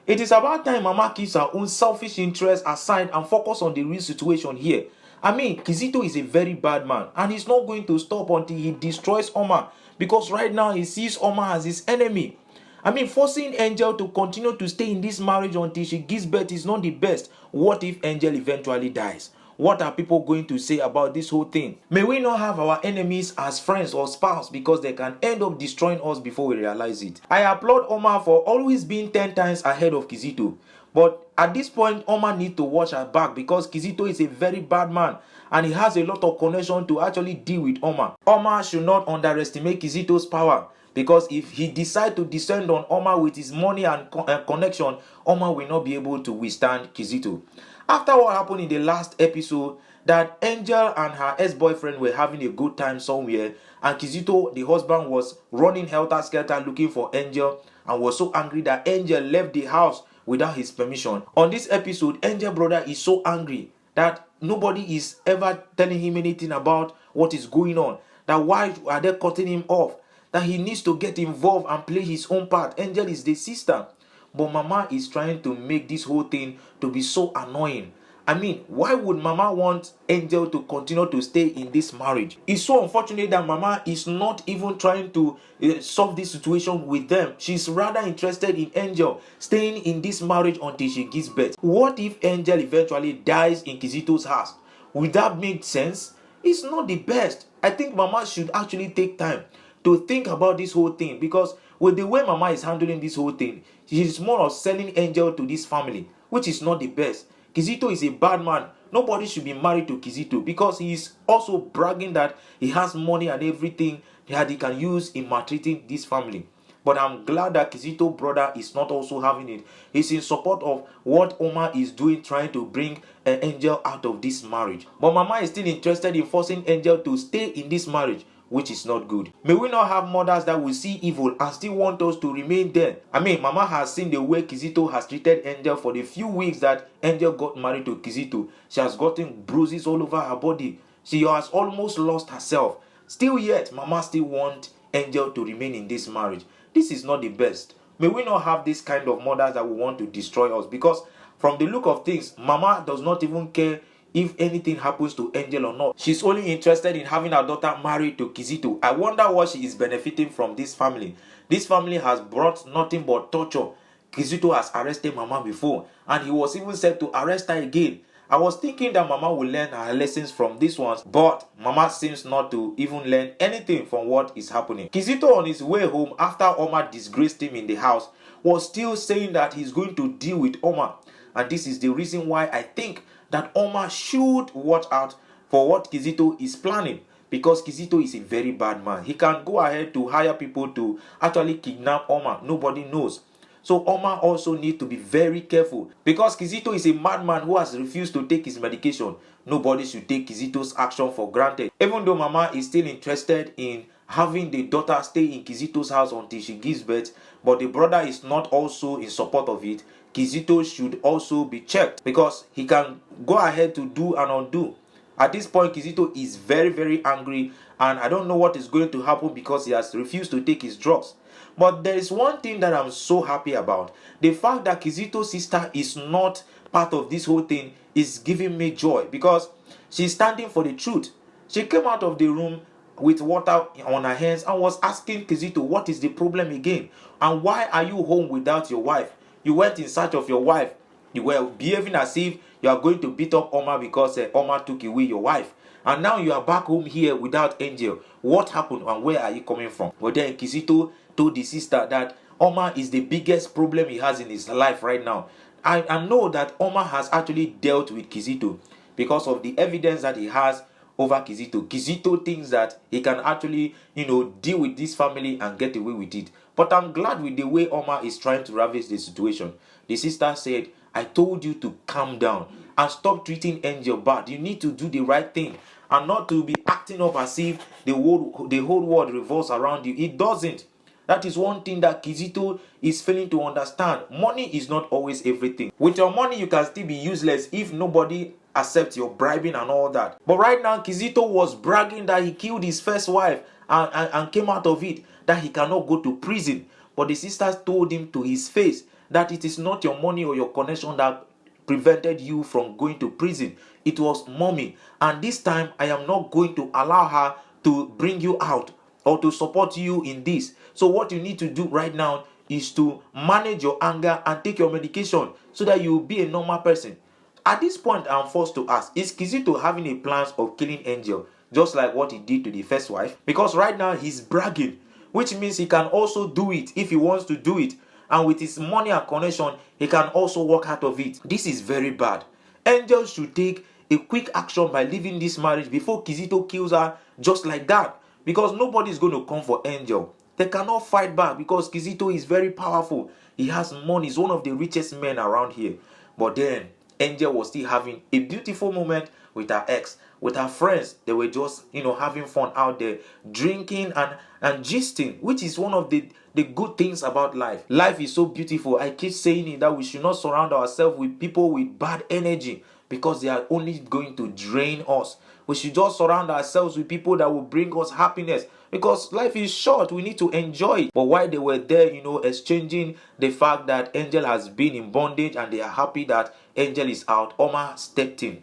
It is about time Mama keeps her own selfish interests aside and focus on the real situation here. I mean, Kizito is a very bad man and he's not going to stop until he destroys Oma, because right now he sees Oma as his enemy. I mean, forcing Angel to continue to stay in this marriage until she gives birth is not the best. What if Angel eventually dies? What are people going to say about this whole thing? May we not have our enemies as friends or spouse, because they can end up destroying us before we realize it. I applaud Oma for always being 10 times ahead of Kizito. But at this point, Oma needs to watch her back, because Kizito is a very bad man and he has a lot of connection to actually deal with Oma. Oma should not underestimate Kizito's power, because if he decides to descend on Oma with his money and connection, Oma will not be able to withstand Kizito. After what happened in the last episode, that Angel and her ex-boyfriend were having a good time somewhere, and Kizito, the husband, was running helter-skelter looking for Angel and was so angry that Angel left the house without his permission. On this episode, Angel brother is so angry that nobody is ever telling him anything about what is going on. That why are they cutting him off? That he needs to get involved and play his own part. Angel is the sister. But Mama is trying to make this whole thing to be so annoying. I mean, why would Mama want Angel to continue to stay in this marriage? It's so unfortunate that Mama is not even trying to solve this situation with them. She's rather interested in Angel staying in this marriage until she gives birth. What if Angel eventually dies in Kizito's house? Would that make sense? It's not the best. I think Mama should actually take time to think about this whole thing, because with the way Mama is handling this whole thing, she's more of selling Angel to this family, which is not the best. Kizito is a bad man. Nobody should be married to Kizito, because he is also bragging that he has money and everything that he can use in maltreating this family. But I'm glad that Kizito brother is not also having it. He's in support of what Oma is doing, trying to bring an Angel out of this marriage. But Mama is still interested in forcing Angel to stay in this marriage, which is not good. May we not have mothers that will see evil and still want us to remain there. I mean, Mama has seen the way Kizito has treated Angel for the few weeks that Angel got married to Kizito. She has gotten bruises all over her body. She has almost lost herself. Still yet, Mama still wants Angel to remain in this marriage. This is not the best. May we not have this kind of mothers that will want to destroy us, because from the look of things, Mama does not even care if anything happens to Angel or not. She's only interested in having her daughter married to Kizito. I wonder what she is benefiting from this family. This family has brought nothing but torture. Kizito has arrested Mama before, and he was even set to arrest her again. I was thinking that Mama will learn her lessons from these ones, but Mama seems not to even learn anything from what is happening. Kizito, on his way home after Oma disgraced him in the house, was still saying that he's going to deal with Oma. And this is the reason why I think that Oma should watch out for what Kizito is planning, because Kizito is a very bad man. He can go ahead to hire people to actually kidnap Oma. Nobody knows. So Oma also needs to be very careful, because Kizito is a madman who has refused to take his medication. Nobody should take Kizito's action for granted. Even though Mama is still interested in having the daughter stay in Kizito's house until she gives birth, but the brother is not also in support of it, Kizito should also be checked, because he can go ahead to do and undo. At this point, Kizito is very, very angry, and I don't know what is going to happen, because he has refused to take his drugs. But there is one thing that I'm so happy about. The fact that Kizito's sister is not part of this whole thing is giving me joy, because she's standing for the truth. She came out of the room with water on her hands and was asking Kizito, what is the problem again? And why are you home without your wife? You went in search of your wife. You were behaving as if you are going to beat up Oma because Oma took away your wife. And now you are back home here without Angel. What happened and where are you coming from? But then Kizito told the sister that Oma is the biggest problem he has in his life right now. I know that Oma has actually dealt with Kizito because of the evidence that he has over Kizito. Kizito thinks that he can actually, deal with this family and get away with it. But I'm glad with the way Oma is trying to ravage the situation. The sister said, I told you to calm down and stop treating Angel bad. You need to do the right thing and not to be acting up as if the whole world revolves around you. It doesn't. That is one thing that Kizito is failing to understand. Money is not always everything. With your money, you can still be useless if nobody accepts your bribing and all that. But right now, Kizito was bragging that he killed his first wife and came out of it, that he cannot go to prison. But the sisters told him to his face that it is not your money or your connection that prevented you from going to prison. It was mommy. And this time, I am not going to allow her to bring you out or to support you in this. So what you need to do right now is to manage your anger and take your medication so that you will be a normal person. At this point, I'm forced to ask, is Kizito having a plans of killing Angel just like what he did to the first wife? Because right now he's bragging, which means he can also do it if he wants to do it. And with his money and connection, he can also walk out of it. This is very bad. Angel should take a quick action by leaving this marriage before Kizito kills her just like that. Because nobody is going to come for Angel. They cannot fight back because Kizito is very powerful. He has money. He's one of the richest men around here. But then, Angel was still having a beautiful moment with her ex, with her friends. They were just, having fun out there, drinking and gisting, which is one of the good things about life. Life is so beautiful. I keep saying it that we should not surround ourselves with people with bad energy because they are only going to drain us. We should just surround ourselves with people that will bring us happiness because life is short. We need to enjoy it. But while they were there, exchanging the fact that Angel has been in bondage and they are happy that Angel is out, Oma stepped in.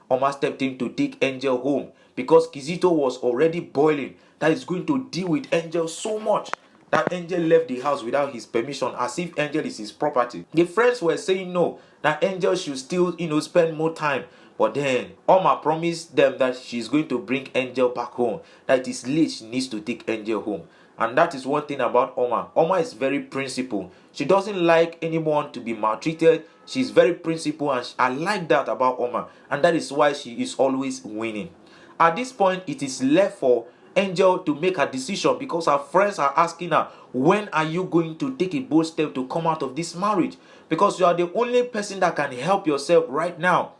Oma stepped in to take Angel home because Kizito was already boiling that he's going to deal with Angel so much that Angel left the house without his permission as if Angel is his property. The friends were saying no, that Angel should still, spend more time. But then Oma promised them that she's going to bring Angel back home. That it is late, she needs to take Angel home. And that is one thing about Oma. Oma is very principled. She doesn't like anyone to be maltreated. She's very principled and I like that about Oma. And that is why she is always winning. At this point, it is left for Angel to make a decision because her friends are asking her, when are you going to take a bold step to come out of this marriage? Because you are the only person that can help yourself right now.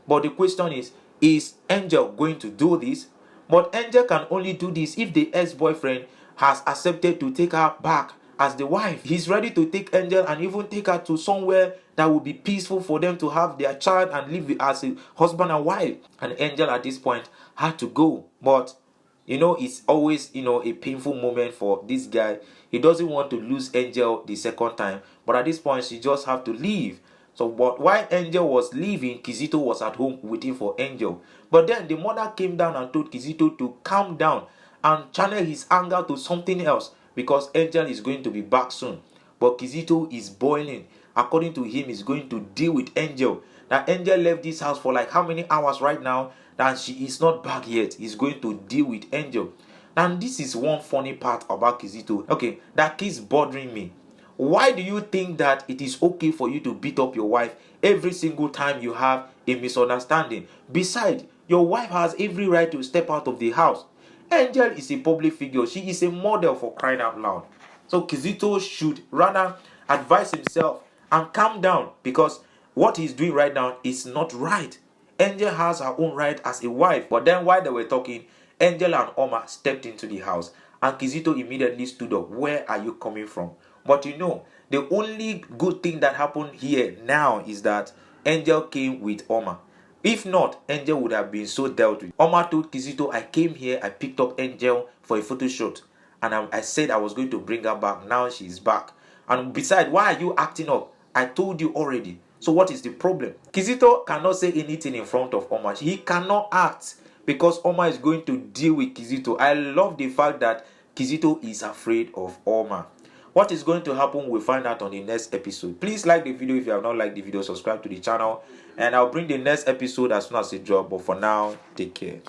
But the question is Angel going to do this? But Angel can only do this if the ex-boyfriend has accepted to take her back as the wife. He's ready to take Angel and even take her to somewhere that will be peaceful for them to have their child and live as a husband and wife. And Angel at this point had to go. But it's always, a painful moment for this guy. He doesn't want to lose Angel the second time. But at this point, she just have to leave. So, but while Angel was leaving, Kizito was at home waiting for Angel. But then the mother came down and told Kizito to calm down and channel his anger to something else because Angel is going to be back soon. But Kizito is boiling. According to him, he's going to deal with Angel. That Angel left this house for like how many hours right now? That she is not back yet. He's going to deal with Angel. And this is one funny part about Kizito. Okay, that keeps bothering me. Why do you think that it is okay for you to beat up your wife every single time you have a misunderstanding? Besides, your wife has every right to step out of the house. Angel is a public figure. She is a model, for crying out loud. So Kizito should rather advise himself and calm down because what he's doing right now is not right. Angel has her own right as a wife. But then while they were talking, Angel and Oma stepped into the house and Kizito immediately stood up. Where are you coming from? But the only good thing that happened here now is that Angel came with Oma. If not, Angel would have been so dealt with. Oma told Kizito, I came here, I picked up Angel for a photo shoot. And I said I was going to bring her back. Now she's back. And besides, why are you acting up? I told you already. So what is the problem? Kizito cannot say anything in front of Oma. He cannot act because Oma is going to deal with Kizito. I love the fact that Kizito is afraid of Oma. What is going to happen, we'll find out on the next episode. Please like the video if you have not liked the video. Subscribe to the channel. And I'll bring the next episode as soon as it drops. But for now, take care.